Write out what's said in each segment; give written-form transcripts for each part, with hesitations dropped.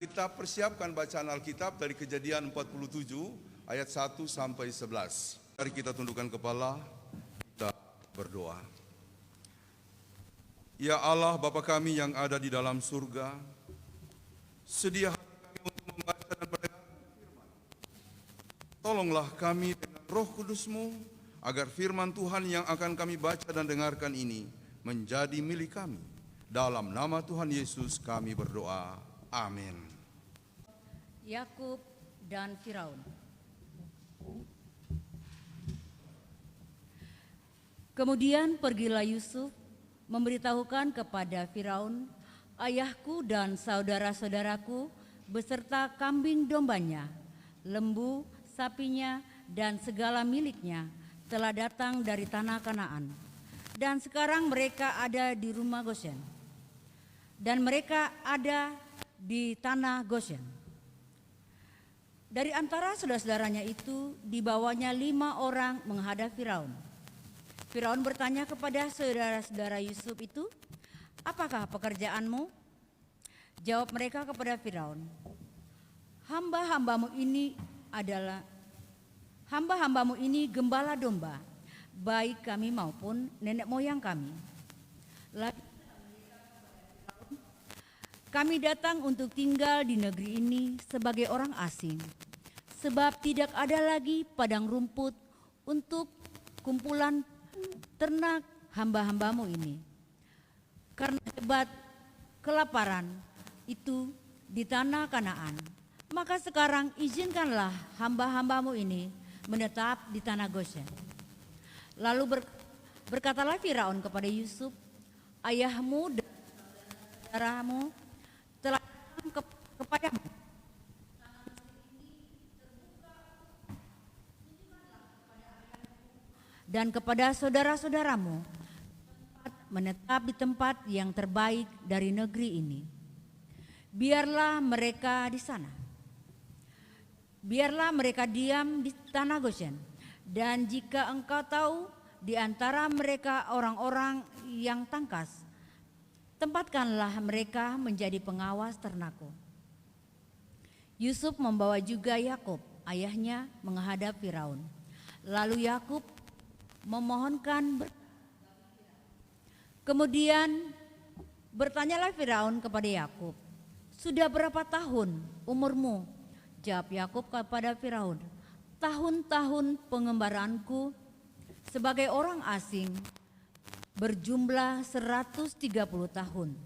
Kita persiapkan bacaan Alkitab dari Kejadian 47 ayat 1 sampai 11. Mari kita tundukkan kepala, kita berdoa. Ya Allah Bapa kami yang ada di dalam surga, sedia hati kami untuk membaca dan mendengar firman. Tolonglah kami dengan Roh Kudus-Mu, agar firman Tuhan yang akan kami baca dan dengarkan ini menjadi milik kami. Dalam nama Tuhan Yesus kami berdoa. Amin. Yakub dan Firaun. Kemudian pergilah Yusuf memberitahukan kepada Firaun, ayahku dan saudara-saudaraku beserta kambing dombanya, lembu, sapinya, dan segala miliknya telah datang dari tanah Kanaan. Dan sekarang mereka ada di rumah Goshen. Dan mereka ada di tanah Goshen. Dari antara saudara-saudaranya itu dibawanya 5 orang menghadap Firaun. Firaun bertanya kepada saudara-saudara Yusuf itu, apakah pekerjaanmu? Jawab mereka kepada Firaun, hamba-hambamu ini gembala domba, baik kami maupun nenek moyang kami. Lalu kami datang untuk tinggal di negeri ini sebagai orang asing, sebab tidak ada lagi padang rumput untuk kumpulan ternak hamba-hambamu ini. Karena hebat kelaparan itu di tanah Kanaan, maka sekarang izinkanlah hamba-hambamu ini menetap di tanah Goshen. Lalu berkatalah Firaun kepada Yusuf, ayahmu dan saudaramu telah datang kepadamu. Dan kepada saudara-saudaramu menetap di tempat yang terbaik dari negeri ini. Biarlah mereka di sana. Biarlah mereka diam di tanah Goshen. Dan jika engkau tahu di antara mereka orang-orang yang tangkas, tempatkanlah mereka menjadi pengawas ternakku. Yusuf membawa juga Yakub, ayahnya, menghadap Firaun. Lalu Yakub memohonkan Kemudian bertanyalah Firaun kepada Yakub, sudah berapa tahun umurmu? Jawab Yakub kepada Firaun, tahun-tahun pengembaraanku sebagai orang asing berjumlah 130 tahun.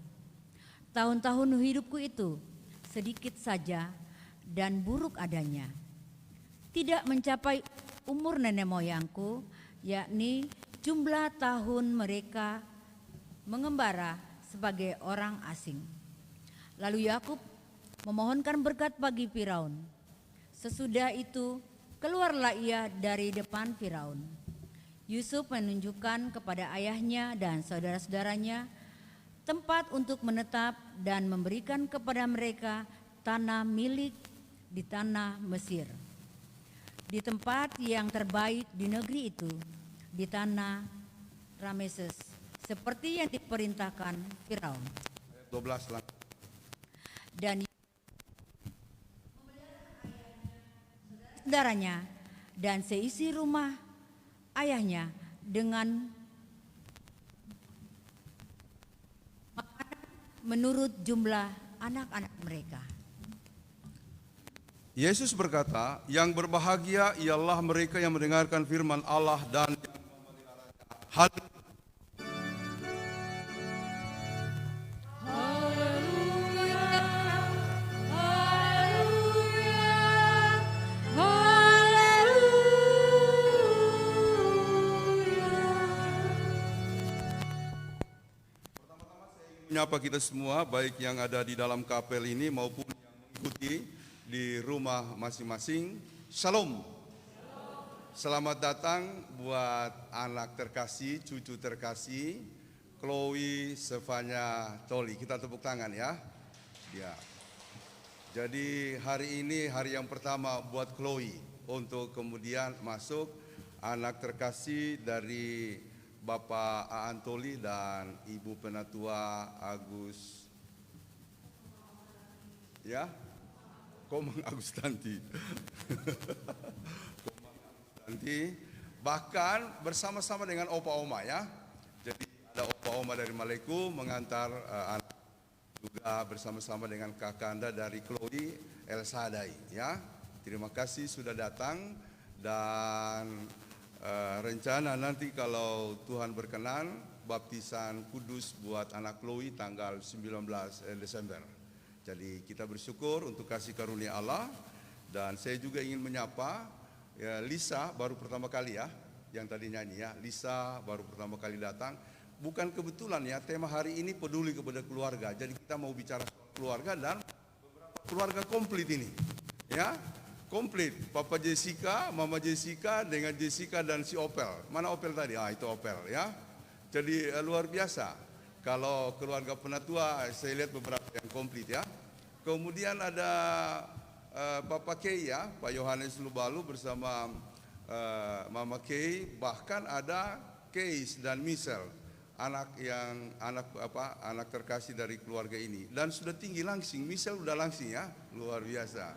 Tahun-tahun hidupku itu sedikit saja dan buruk adanya. Tidak mencapai umur nenek moyangku, yakni jumlah tahun mereka mengembara sebagai orang asing. Lalu Yakub memohonkan berkat bagi Firaun. Sesudah itu keluarlah ia dari depan Firaun. Yusuf menunjukkan kepada ayahnya dan saudara-saudaranya tempat untuk menetap dan memberikan kepada mereka tanah milik di tanah Mesir, di tempat yang terbaik di negeri itu, di tanah Rameses, seperti yang diperintahkan Firaun. Ayat 12 lah. Dan saudaranya dan seisi rumah ayahnya dengan menurut jumlah anak-anak mereka. Yesus berkata, yang berbahagia ialah mereka yang mendengarkan firman Allah dan yang memeliharanya. Menyapa kita semua, baik yang ada di dalam kapel ini maupun yang mengikuti di rumah masing-masing. Shalom. Selamat datang buat anak terkasih, cucu terkasih, Chloe Stefania Toli. Kita tepuk tangan ya. Ya. Jadi hari ini hari yang pertama buat Chloe untuk kemudian masuk anak terkasih dari Bapak Antoli dan Ibu Penatua Agus. Ya, Komang Agustanti. Nanti bahkan bersama-sama dengan opa oma ya. Jadi ada opa oma dari Maluku mengantar anak juga bersama-sama dengan kakak Anda dari Chloe El Sadai ya. Terima kasih sudah datang dan rencana nanti kalau Tuhan berkenan baptisan kudus buat anak Chloe tanggal 19 Desember. Jadi kita bersyukur untuk kasih karunia Allah dan saya juga ingin menyapa ya, Lisa baru pertama kali ya, yang tadi nyanyi ya, Lisa baru pertama kali datang. Bukan kebetulan ya, tema hari ini peduli kepada keluarga. Jadi kita mau bicara soal keluarga dan keluarga komplit ini, ya, komplit. Papa Jessica, Mama Jessica dengan Jessica dan si Opel. Mana Opel tadi? Ah itu Opel ya. Jadi luar biasa. Kalau keluarga penatua saya lihat beberapa yang komplit ya. Kemudian ada Papa Kay ya, Pak Yohanes Lubalu bersama Mama Kay, bahkan ada Keis dan Michelle, anak terkasih dari keluarga ini dan sudah tinggi langsing. Michelle udah langsing ya, luar biasa.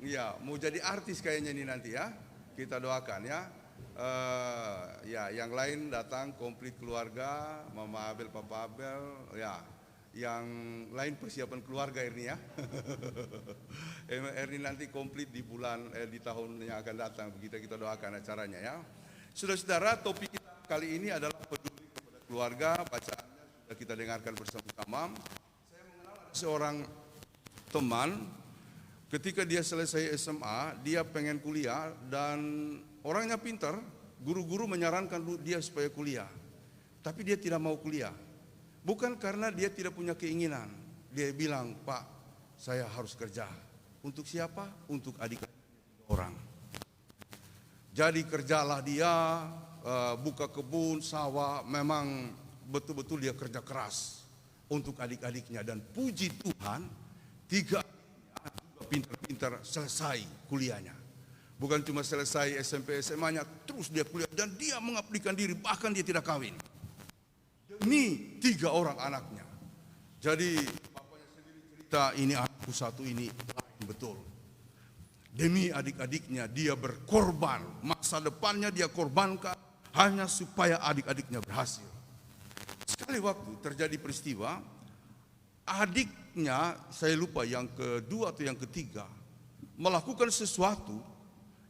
Iya, mau jadi artis kayaknya ini nanti ya. Kita doakan ya. Ya, yang lain datang komplit keluarga, Mama Abel, Papa Abel, ya. Yang lain persiapan keluarga Erni ya. Erni nanti komplit di tahun yang akan datang. Begitu kita doakan acaranya ya. Saudara-saudara, topik kita kali ini adalah peduli kepada keluarga. Bacaannya sudah kita dengarkan bersama-sama. Saya mengenal seorang teman, ketika dia selesai SMA, dia pengen kuliah dan orangnya pintar, guru-guru menyarankan dia supaya kuliah. Tapi dia tidak mau kuliah. Bukan karena dia tidak punya keinginan. Dia bilang, Pak, saya harus kerja. Untuk siapa? Untuk adik-adik orang. Jadi kerjalah dia, buka kebun, sawah, memang betul-betul dia kerja keras untuk adik-adiknya. Dan puji Tuhan, 3 juga pintar-pintar selesai kuliahnya. Bukan cuma selesai SMP SMA-nya, terus dia kuliah dan dia mengabdikan diri, bahkan dia tidak kawin. Demi 3 orang anaknya. Jadi bapaknya sendiri cerita, ini anakku satu ini lain betul. Demi adik-adiknya dia berkorban, masa depannya dia korbankan hanya supaya adik-adiknya berhasil. Sekali waktu terjadi peristiwa, adiknya, saya lupa yang kedua atau yang ketiga, melakukan sesuatu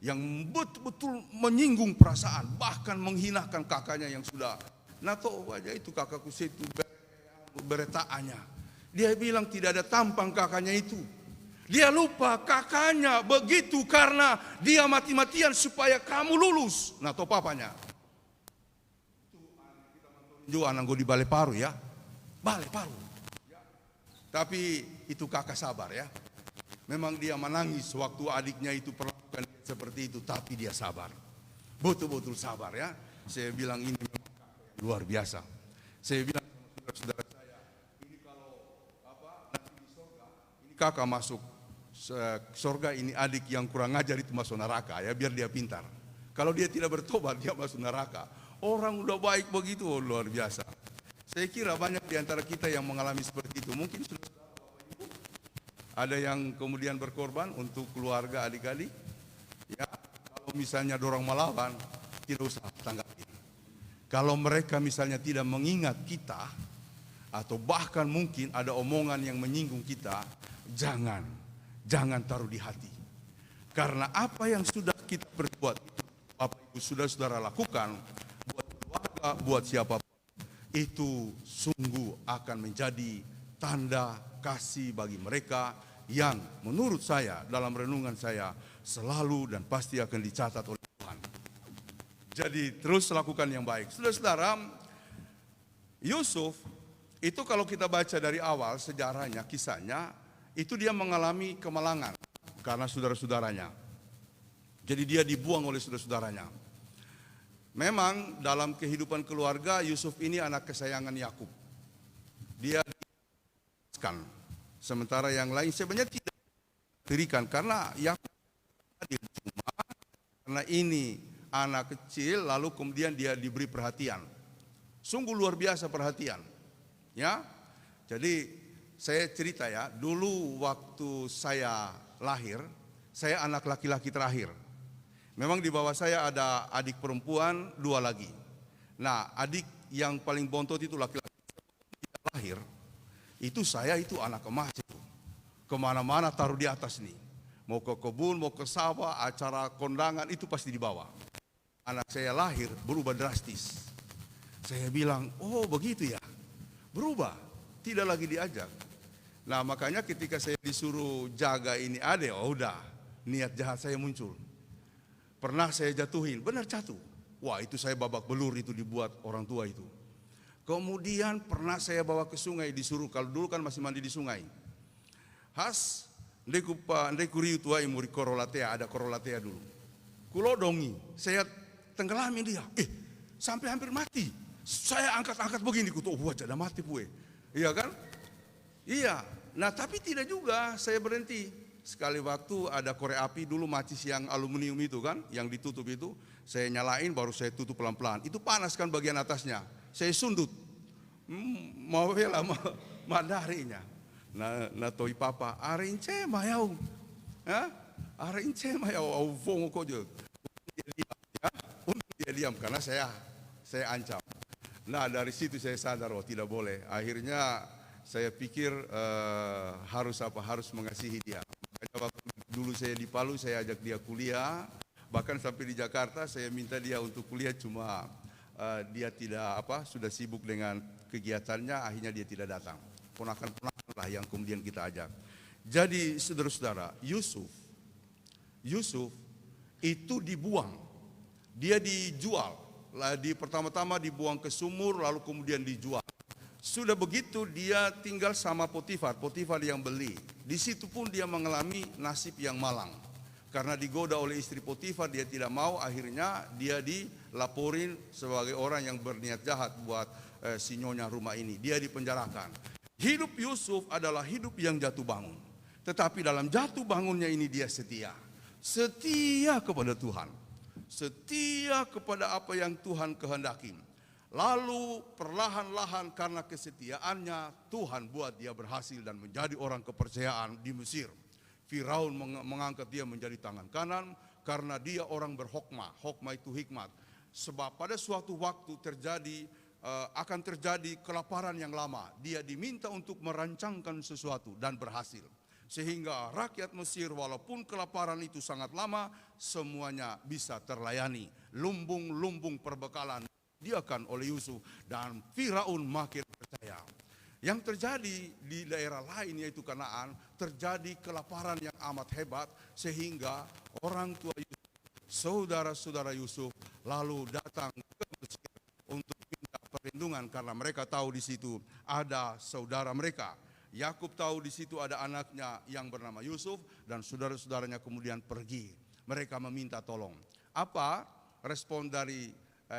yang betul-betul menyinggung perasaan, bahkan menghinakan kakaknya yang sudah, nah toh aja itu kakakku itu beretaannya. Dia bilang tidak ada tampang kakaknya itu. Dia lupa kakaknya begitu karena dia mati-matian supaya kamu lulus. Nah toh papanya. Itu anak gue di Balai Paru ya. Balai Paru. Tapi itu kakak sabar ya. Memang dia menangis waktu adiknya itu perlakukan seperti itu, tapi dia sabar. Betul-betul sabar ya. Saya bilang ini memang luar biasa. Saya bilang sama saudara saya, ini kalau nanti di surga, ini kakak masuk surga, ini adik yang kurang ajar itu masuk neraka ya, biar dia pintar. Kalau dia tidak bertobat, dia masuk neraka. Orang udah baik begitu, oh, luar biasa. Saya kira banyak di antara kita yang mengalami seperti itu. Mungkin sudah ada yang kemudian berkorban untuk keluarga adik-adik. Ya, kalau misalnya dorong melawan, tidak usah tanggapi. Kalau mereka misalnya tidak mengingat kita, atau bahkan mungkin ada omongan yang menyinggung kita, jangan taruh di hati. Karena apa yang sudah kita perbuat itu, apa yang sudah saudara lakukan, buat keluarga, buat siapapun, itu sungguh akan menjadi tanda kasih bagi mereka yang menurut saya, dalam renungan saya, selalu dan pasti akan dicatat oleh Tuhan. Jadi terus lakukan yang baik. Saudara-saudara, Yusuf itu kalau kita baca dari awal sejarahnya, kisahnya, itu dia mengalami kemalangan karena saudara-saudaranya. Jadi dia dibuang oleh saudara-saudaranya. Memang dalam kehidupan keluarga, Yusuf ini anak kesayangan Yakub. Dia dibebaskan. Sementara yang lain sebenarnya tidak diberikan karena Yakub adil, cuma karena ini anak kecil lalu kemudian dia diberi perhatian. Sungguh luar biasa perhatian. Ya. Jadi saya cerita ya, dulu waktu saya lahir, saya anak laki-laki terakhir. Memang di bawah saya ada adik perempuan 2 lagi. Nah, adik yang paling bontot itu laki-laki lahir, itu saya itu anak emas itu. Kemana-mana taruh di atas nih. Mau ke kebun, mau ke sawah, acara kondangan itu pasti dibawa. Anak saya lahir berubah drastis. Saya bilang, oh begitu ya, berubah, tidak lagi diajak. Nah makanya ketika saya disuruh jaga ini ade, oh udah, niat jahat saya muncul. Pernah saya jatuhin, benar jatuh. Wah itu saya babak belur itu dibuat orang tua itu. Kemudian pernah saya bawa ke sungai disuruh, kalau dulu kan masih mandi di sungai. Ndeku riu tua imuri korolatea, ada korolatea dulu. Kulodongi, saya tenggelamin dia. Sampai hampir mati. Saya angkat-angkat begini, kutu, wah jadi mati pue. Iya kan? Iya. Nah tapi tidak juga, saya berhenti. Sekali waktu ada korek api dulu macis yang aluminium itu kan, yang ditutup itu. Saya nyalain baru saya tutup pelan-pelan. Itu panas kan bagian atasnya. Saya sundut. Mau vela madarinya. Na toi papa, arince mayau. Arince mayau au fongo kojo. Dia diam karena saya ancam. Nah dari situ saya sadar oh tidak boleh. Akhirnya saya pikir harus mengasihi dia. Waktu dulu saya di Palu saya ajak dia kuliah, bahkan sampai di Jakarta saya minta dia untuk kuliah cuma dia tidak sudah sibuk dengan kegiatannya, akhirnya dia tidak datang. Ponakan-ponakan lah yang kemudian kita ajak. Jadi saudara-saudara, Yusuf itu dibuang, dia dijual. Pertama-tama dibuang ke sumur, lalu kemudian dijual. Sudah begitu dia tinggal sama Potifar yang beli. Di situ pun dia mengalami nasib yang malang. Karena digoda oleh istri Potifar, dia tidak mau, akhirnya dia dilaporin sebagai orang yang berniat jahat buat si nyonya rumah ini. Dia dipenjarakan. Hidup Yusuf adalah hidup yang jatuh bangun. Tetapi dalam jatuh bangunnya ini dia setia. Setia kepada Tuhan. Setia kepada apa yang Tuhan kehendaki. Lalu perlahan-lahan karena kesetiaannya Tuhan buat dia berhasil dan menjadi orang kepercayaan di Mesir. Firaun mengangkat dia menjadi tangan kanan karena dia orang berhokmah. Hokmah itu hikmat. Sebab pada suatu waktu akan terjadi kelaparan yang lama. Dia diminta untuk merancangkan sesuatu dan berhasil. Sehingga rakyat Mesir walaupun kelaparan itu sangat lama, semuanya bisa terlayani. Lumbung-lumbung perbekalan disediakan oleh Yusuf dan Firaun makin percaya. Yang terjadi di daerah lain yaitu Kanaan, terjadi kelaparan yang amat hebat sehingga orang tua Yusuf, saudara-saudara Yusuf lalu datang ke Mesir untuk minta perlindungan karena mereka tahu di situ ada saudara mereka. Yakub tahu di situ ada anaknya yang bernama Yusuf dan saudara-saudaranya kemudian pergi. Mereka meminta tolong. Apa respon dari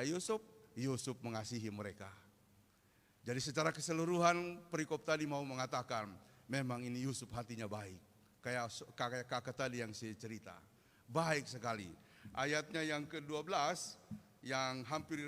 Yusuf? Yusuf mengasihi mereka. Jadi secara keseluruhan perikop tadi mau mengatakan memang ini Yusuf hatinya baik. Kayak kakak tadi yang saya cerita. Baik sekali. Ayatnya yang ke-12 yang hampir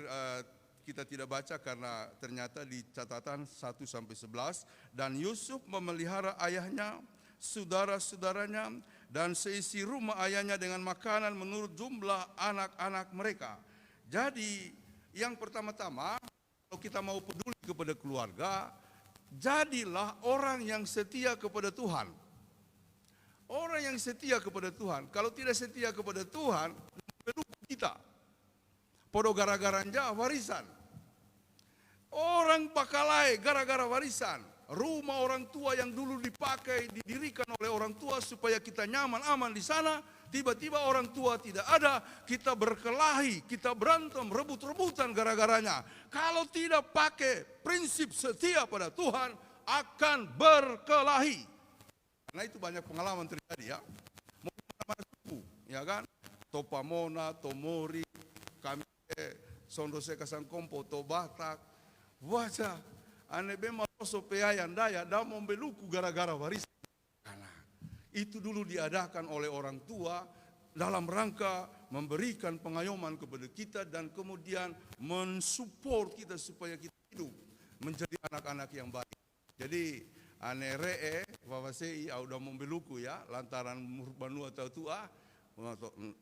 kita tidak baca karena ternyata di catatan 1-11. Dan Yusuf memelihara ayahnya, saudara-saudaranya, dan seisi rumah ayahnya dengan makanan menurut jumlah anak-anak mereka. Jadi yang pertama-tama, kalau kita mau peduli kepada keluarga, jadilah orang yang setia kepada Tuhan. Orang yang setia kepada Tuhan. Kalau tidak setia kepada Tuhan, pendukung kita. Podo gara-gara warisan. Orang pakalai gara-gara warisan. Rumah orang tua yang dulu dipakai, didirikan oleh orang tua supaya kita nyaman, aman di sana. Tiba-tiba orang tua tidak ada, kita berkelahi, kita berantem, rebut-rebutan gara-garanya. Kalau tidak pakai prinsip setia pada Tuhan, akan berkelahi. Karena itu banyak pengalaman terjadi ya. Mana suku, ya kan? Topamona, Tomori, kami Sondose Kasangkompo, Tobatak, wajah, ane bema loso peayan daya, dah membeluku gara-gara warisan. Itu dulu diadakan oleh orang tua dalam rangka memberikan pengayoman kepada kita dan kemudian mensupport kita supaya kita hidup menjadi anak-anak yang baik. Jadi ane ree wawasei au da membeluku ya lantaran murbanu atau tua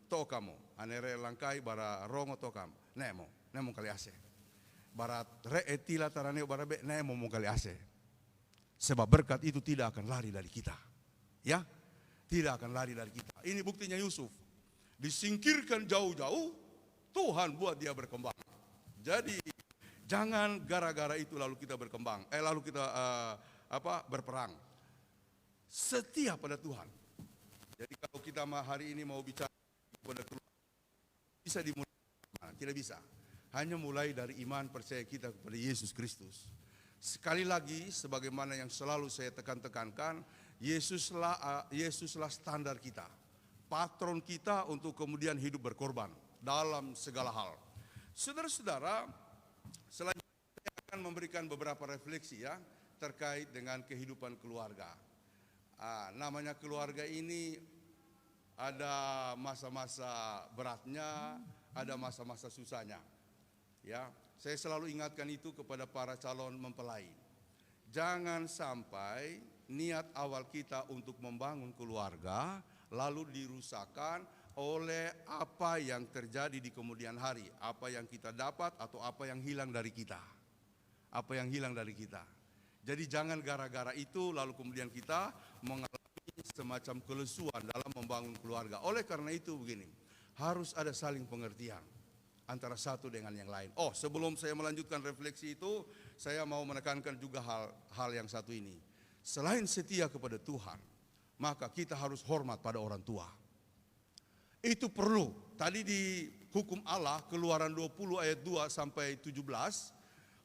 to kamu ane ree langkai bara rongo to kam nemo kali ase barat ree tila tarane bara be nemo kali ase sebab berkat itu tidak akan lari dari kita ya tidak akan lari dari kita. Ini buktinya Yusuf disingkirkan jauh-jauh Tuhan buat dia berkembang. Jadi jangan gara-gara itu lalu kita berkembang, lalu kita berperang. Setia pada Tuhan. Jadi kalau kita hari ini mau bicara kepada keluarga, bisa dimulai, tidak bisa. Hanya mulai dari iman percaya kita kepada Yesus Kristus. Sekali lagi, sebagaimana yang selalu saya tekankan, Yesuslah standar kita, patron kita untuk kemudian hidup berkorban dalam segala hal. Saudara-saudara, selanjutnya saya akan memberikan beberapa refleksi ya terkait dengan kehidupan keluarga. Namanya keluarga ini ada masa-masa beratnya, ada masa-masa susahnya. Ya, saya selalu ingatkan itu kepada para calon mempelai. Jangan sampai niat awal kita untuk membangun keluarga lalu dirusakkan oleh apa yang terjadi di kemudian hari, apa yang kita dapat atau apa yang hilang dari kita. Apa yang hilang dari kita. Jadi jangan gara-gara itu lalu kemudian kita mengalami semacam kelesuan dalam membangun keluarga. Oleh karena itu begini, harus ada saling pengertian antara satu dengan yang lain. Oh, sebelum saya melanjutkan refleksi itu, saya mau menekankan juga hal yang satu ini. Selain setia kepada Tuhan, maka kita harus hormat pada orang tua. Itu perlu. Tadi di hukum Allah, Keluaran 20 ayat 2 sampai 17,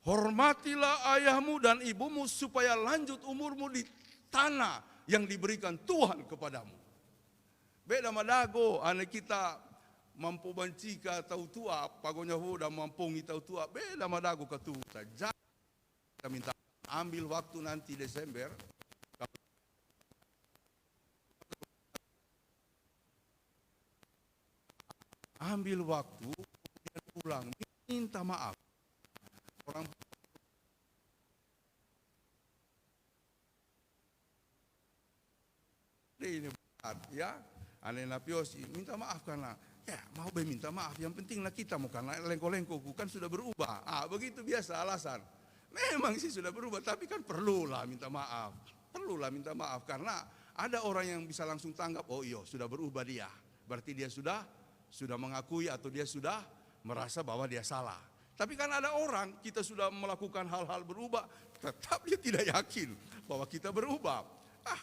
hormatilah ayahmu dan ibumu supaya lanjut umurmu di tanah yang diberikan Tuhan kepadamu. Beda madago, anak kita mampu banci ka tau tua, pagonya huda mampungi tau tua, beda madago ka tu. Jangan kita minta ambil waktu nanti Desember. Ambil waktu, kemudian pulang, minta maaf. Orang ini benar, ya. Ane napiosi, minta maaf karena ya mau minta maaf. Yang pentinglah kita mau karena lengko-lengko kan sudah berubah. Begitu biasa alasan. Memang sih sudah berubah, tapi kan perlulah minta maaf. Perlulah minta maaf karena ada orang yang bisa langsung tanggap, oh iya sudah berubah dia. Berarti dia sudah mengakui atau dia sudah merasa bahwa dia salah. Tapi kan ada orang kita sudah melakukan hal-hal berubah, tetap dia tidak yakin bahwa kita berubah.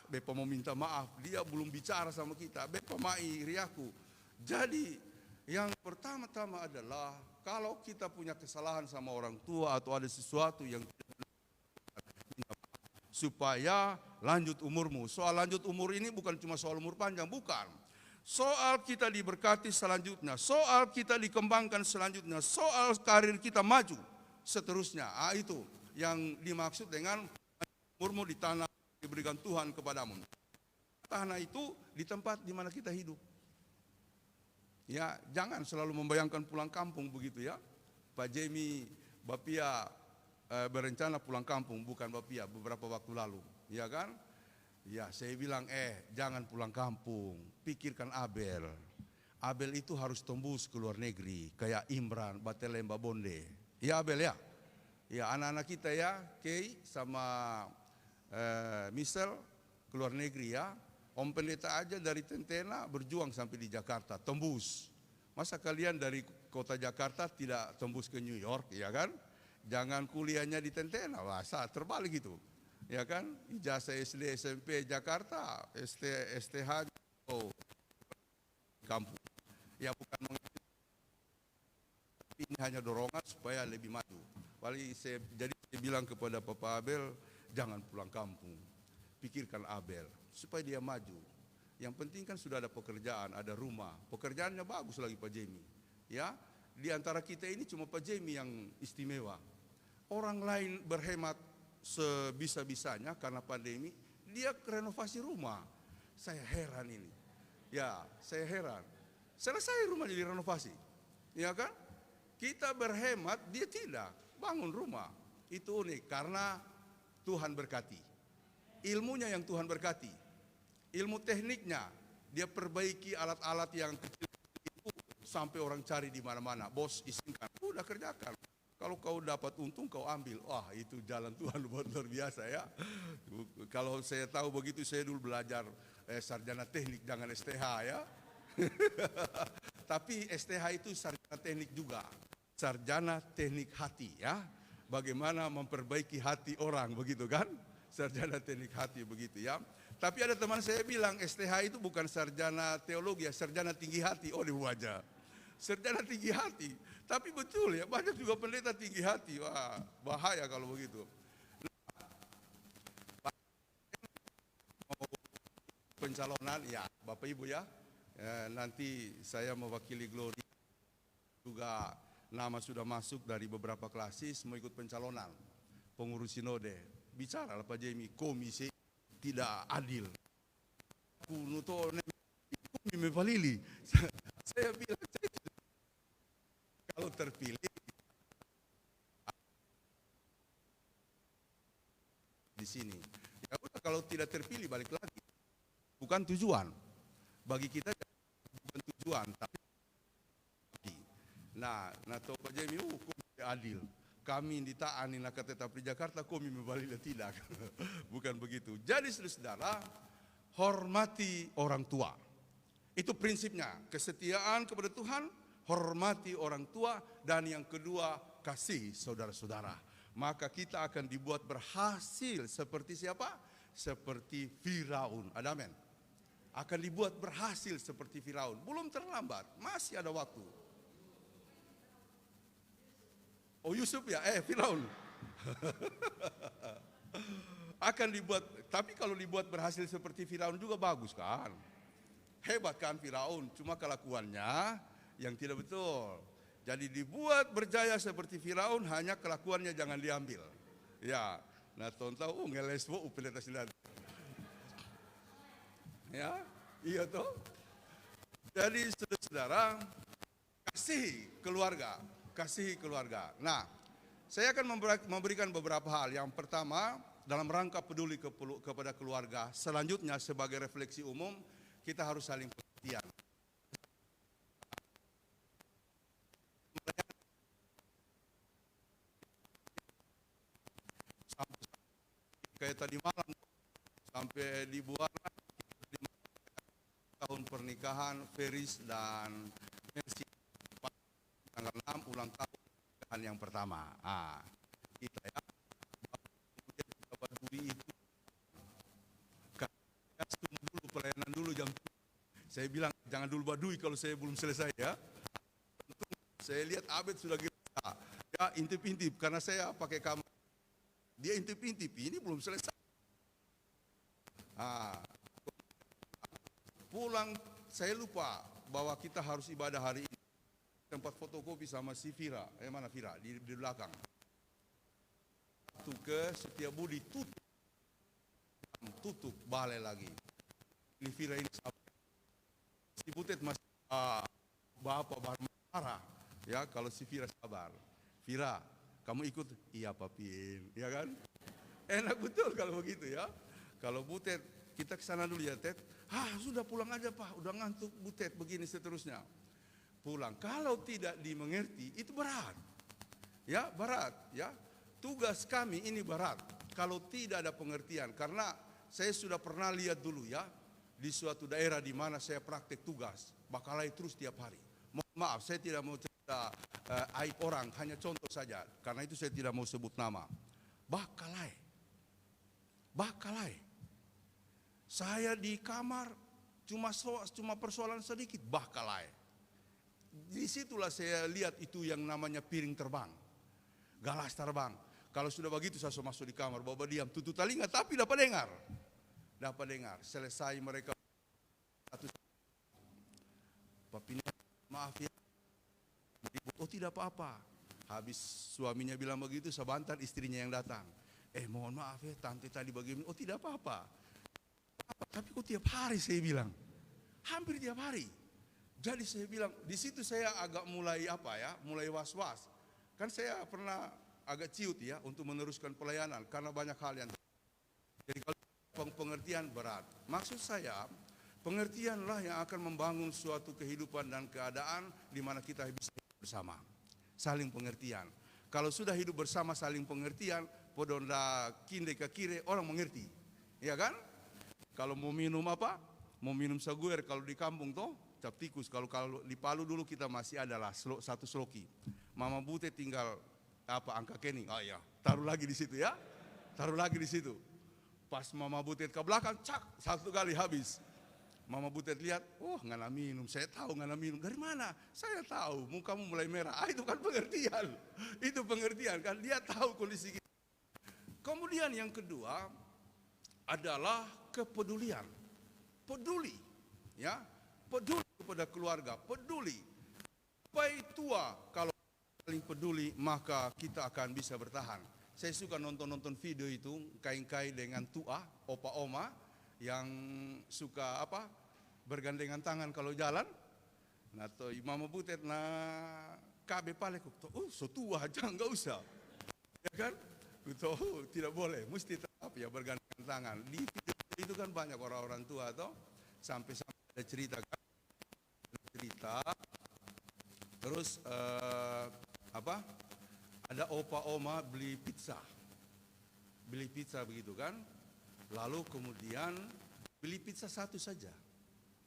Bepa mau minta maaf, dia belum bicara sama kita, bepa mai riaku. Jadi yang pertama-tama adalah kalau kita punya kesalahan sama orang tua atau ada sesuatu yang supaya lanjut umurmu. Soal lanjut umur ini bukan cuma soal umur panjang, bukan. Soal kita diberkati selanjutnya, soal kita dikembangkan selanjutnya, soal karir kita maju seterusnya. Itu yang dimaksud dengan umurmu di tanah diberikan Tuhan kepadamu. Tanah itu di tempat di mana kita hidup. Ya, jangan selalu membayangkan pulang kampung begitu ya. Pak Jemi, Bapia berencana pulang kampung, bukan Bapia beberapa waktu lalu, ya kan? Ya, saya bilang jangan pulang kampung, pikirkan Abel. Abel itu harus tembus ke luar negeri, kayak Imran, Batelem, Babonde. Ya Abel ya. Ya, anak-anak kita ya, Kay sama Misel ke luar negeri ya. Om pendeta aja dari Tentena berjuang sampai di Jakarta, tembus. Masa kalian dari kota Jakarta tidak tembus ke New York, ya kan? Jangan kuliahnya di Tentena, masa terbalik gitu. Ya kan? Ijazah SD, SMP Jakarta, STH kampung. Ya bukan ini hanya dorongan supaya lebih maju. Jadi saya bilang kepada Papa Abel, jangan pulang kampung. Pikirkan Abel supaya dia maju. Yang penting kan sudah ada pekerjaan, ada rumah. Pekerjaannya bagus lagi Pak Jemi. Ya, di antara kita ini cuma Pak Jemi yang istimewa. Orang lain berhemat sebisa-bisanya karena pandemi, dia renovasi rumah. Saya heran ini. Ya, saya heran. Selesai rumah jadi renovasi. Ya kan? Kita berhemat, dia tidak. Bangun rumah. Itu unik karena Tuhan berkati. ilmunya yang Tuhan berkati. Ilmu tekniknya, dia perbaiki alat-alat yang kecil itu sampai orang cari di mana-mana. Bos izinkan, udah kerjakan. Kalau kau dapat untung kau ambil. Wah, itu jalan Tuhan luar biasa ya. Kalau saya tahu begitu, saya dulu belajar sarjana teknik, jangan STH ya. Tapi STH itu sarjana teknik juga. Sarjana teknik hati ya. Bagaimana memperbaiki hati orang, begitu kan? Sarjana teknik hati begitu ya. Tapi ada teman saya bilang STH itu bukan sarjana teologi ya, sarjana tinggi hati. Oh, di wajah. Sarjana tinggi hati. Tapi betul ya, banyak juga pendeta tinggi hati. Wah, bahaya kalau begitu. Mau pencalonan ya, Bapak Ibu ya. Nanti saya mewakili Glory, juga nama sudah masuk dari beberapa klasis mau ikut pencalonan pengurus sinode. Bicara Pak Jamie, komisi tidak adil. Kuno to kami mepalili. Saya bilang kalau terpilih di sini. Ya udah, kalau tidak terpilih balik lagi. Bukan tujuan. Bagi kita bukan tujuan, tapi nah Pak Jamie hukum adil. Kami ditaani nak tetap di Jakarta, kami membalik tidak. Bukan begitu. Jadi saudara, hormati orang tua. Itu prinsipnya, kesetiaan kepada Tuhan, hormati orang tua, dan yang kedua, kasih saudara-saudara. Maka kita akan dibuat berhasil seperti siapa? Seperti Firaun. Ada amin. Akan dibuat berhasil seperti Firaun. Belum terlambat, masih ada waktu. Oh, Yusuf ya, Firaun. Akan dibuat, tapi kalau dibuat berhasil seperti Firaun juga bagus kan? Hebat kan Firaun, cuma kelakuannya yang tidak betul. Jadi dibuat berjaya seperti Firaun, hanya kelakuannya jangan diambil. Ya, nah tahu ngeleswo upeleta silat. Ya, iya toh. Jadi saudara, kasih keluarga. Kasih keluarga. Nah, saya akan memberikan beberapa hal. Yang pertama, dalam rangka peduli kepada keluarga. Selanjutnya, sebagai refleksi umum, kita harus saling pengertian. Kayak tadi malam, sampai dibuat tahun pernikahan Feris dan Mercy. Tanggal 6 ulang tahun pernikahan yang pertama. Kita ya, itu dulu pelayanan dulu jam. Saya bilang jangan dulu badui kalau saya belum selesai ya. Saya lihat Abed sudah gila. Ya intip-intip karena saya pakai kamar. Dia intip-intip, ini belum selesai. Pulang saya lupa bahwa kita harus ibadah hari ini. Tempat fotokopi sama si Vira, mana Vira? Di belakang. Tuh ke Setiabudi tutup balai lagi. Ini Vira ini si Butet masih bapak marah. Ya kalau si Vira sabar. Vira, kamu ikut? Iya Papin, ya kan? Enak betul kalau begitu ya. Kalau Butet, kita ke sana dulu ya Tet. Sudah pulang aja Pak, udah ngantuk Butet begini seterusnya. Pulang. Kalau tidak dimengerti itu berat. Ya, berat, ya. Tugas kami ini berat kalau tidak ada pengertian, karena saya sudah pernah lihat dulu ya di suatu daerah di mana saya praktek tugas, bakalai terus tiap hari. Mohon maaf, saya tidak mau cerita aib orang, hanya contoh saja. Karena itu saya tidak mau sebut nama. Bakalai. Saya di kamar cuma persoalan sedikit, bakalai. Disitulah saya lihat itu yang namanya piring terbang, galas terbang. Kalau sudah begitu saya masuk di kamar, bawa diam, tutup telinga, tapi dapat dengar. Selesai mereka, Papinya, maaf ya, oh tidak apa-apa. Habis suaminya bilang begitu, sebentar istrinya yang datang. Mohon maaf ya, tante tadi bagaimana? Oh tidak apa-apa. Tapi kok tiap hari saya bilang, hampir tiap hari. Jadi saya bilang, di situ saya agak mulai mulai was-was. Kan saya pernah agak ciut ya untuk meneruskan pelayanan karena banyak hal yang. Jadi kalau pengertian berat. Maksud saya, pengertianlah yang akan membangun suatu kehidupan dan keadaan di mana kita bisa hidup bersama. Saling pengertian. Kalau sudah hidup bersama saling pengertian, podonda kinde ke kiri, orang mengerti. Ya kan? Kalau mau minum apa? Mau minum saguer kalau di kampung toh, cap tikus. Kalau di Palu dulu kita masih adalah satu sloki. Mama Bute tinggal angka kening. Oh ya, taruh lagi di situ ya. Taruh lagi di situ. Pas Mama Butet ke belakang, cak, satu kali habis. Mama Butet lihat, oh ngana minum, saya tahu ngana minum. Dari mana? Saya tahu, mukamu mulai merah. Itu kan pengertian. Itu pengertian kan, dia tahu kondisi kita. Kemudian yang kedua adalah kepedulian. Peduli, ya, peduli kepada keluarga, peduli. Baik tua, kalau saling peduli maka kita akan bisa bertahan. Saya suka nonton video itu, kain-kain dengan tua, opa oma yang suka bergandengan tangan kalau jalan. Nah, to Mama Butet na kabe pale kok, so tua aja enggak usah. Ya kan? Itu tidak boleh, mesti tetap ya bergandengan tangan. Di video itu kan banyak orang-orang tua toh, sampai ada cerita kan. Cerita. Terus ada opa oma beli pizza begitu kan, lalu kemudian beli pizza satu saja.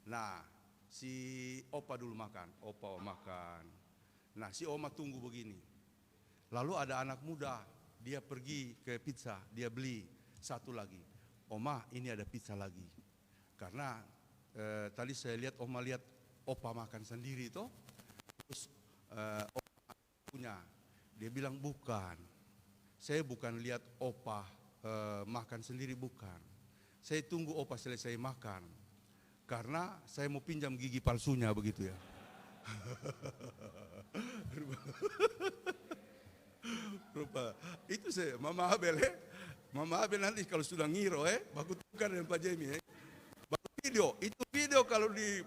Nah, si opa dulu makan, opa makan. Nah, si oma tunggu begini. Lalu ada anak muda, dia pergi ke pizza, dia beli satu lagi. Oma, ini ada pizza lagi. Karena tadi saya lihat oma lihat opa makan sendiri toh, terus opa punya. Dia bilang bukan, saya bukan lihat opa makan sendiri, bukan. Saya tunggu opa selesai makan, karena saya mau pinjam gigi palsunya begitu ya. Rupa, itu saya, Mama Abel nanti kalau sudah ngiro baku tukar dengan Pak Jemi baku video kalau di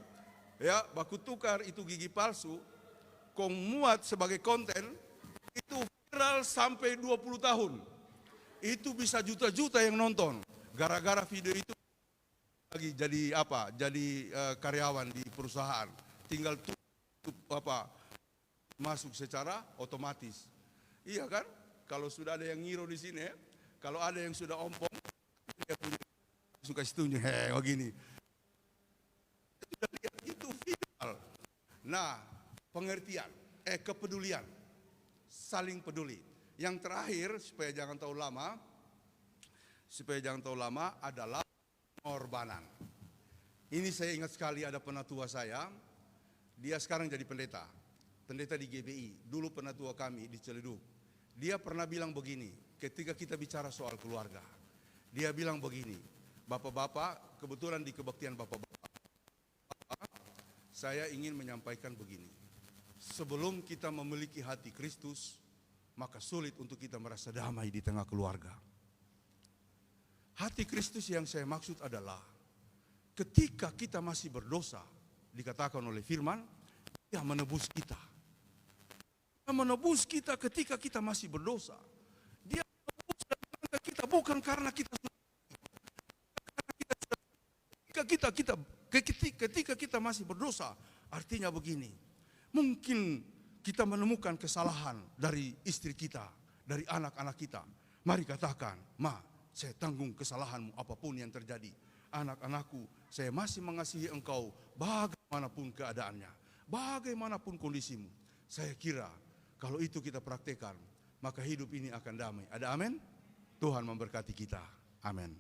baku tukar itu gigi palsu, kong muat sebagai konten. Itu viral sampai 20 tahun. Itu bisa juta-juta yang nonton. Gara-gara video itu lagi jadi Jadi karyawan di perusahaan. Tinggal masuk secara otomatis. Iya kan? Kalau sudah ada yang ngiro di sini, kalau ada yang sudah ompong, dia punya suka situnya, begini. Itu viral. Nah, pengertian, kepedulian. Saling peduli. Yang terakhir supaya jangan tahu lama adalah pengorbanan. Ini saya ingat sekali, ada penatua saya, dia sekarang jadi pendeta di GBI, dulu penatua kami di Ciledug. Dia pernah bilang begini, ketika kita bicara soal keluarga, dia bilang begini, bapak-bapak, kebetulan di kebaktian bapak-bapak, saya ingin menyampaikan begini. Sebelum kita memiliki hati Kristus, maka sulit untuk kita merasa damai di tengah keluarga. Hati Kristus yang saya maksud adalah ketika kita masih berdosa, dikatakan oleh firman, Dia menebus kita. Dia menebus kita ketika kita masih berdosa. Dia menebus dan mengangkat kita bukan karena kita sudah, ketika kita masih berdosa, artinya begini. Mungkin kita menemukan kesalahan dari istri kita, dari anak-anak kita. Mari katakan, Ma, saya tanggung kesalahanmu apapun yang terjadi. Anak-anakku, saya masih mengasihi engkau bagaimanapun keadaannya, bagaimanapun kondisimu. Saya kira kalau itu kita praktekkan, maka hidup ini akan damai. Ada amin? Tuhan memberkati kita. Amin.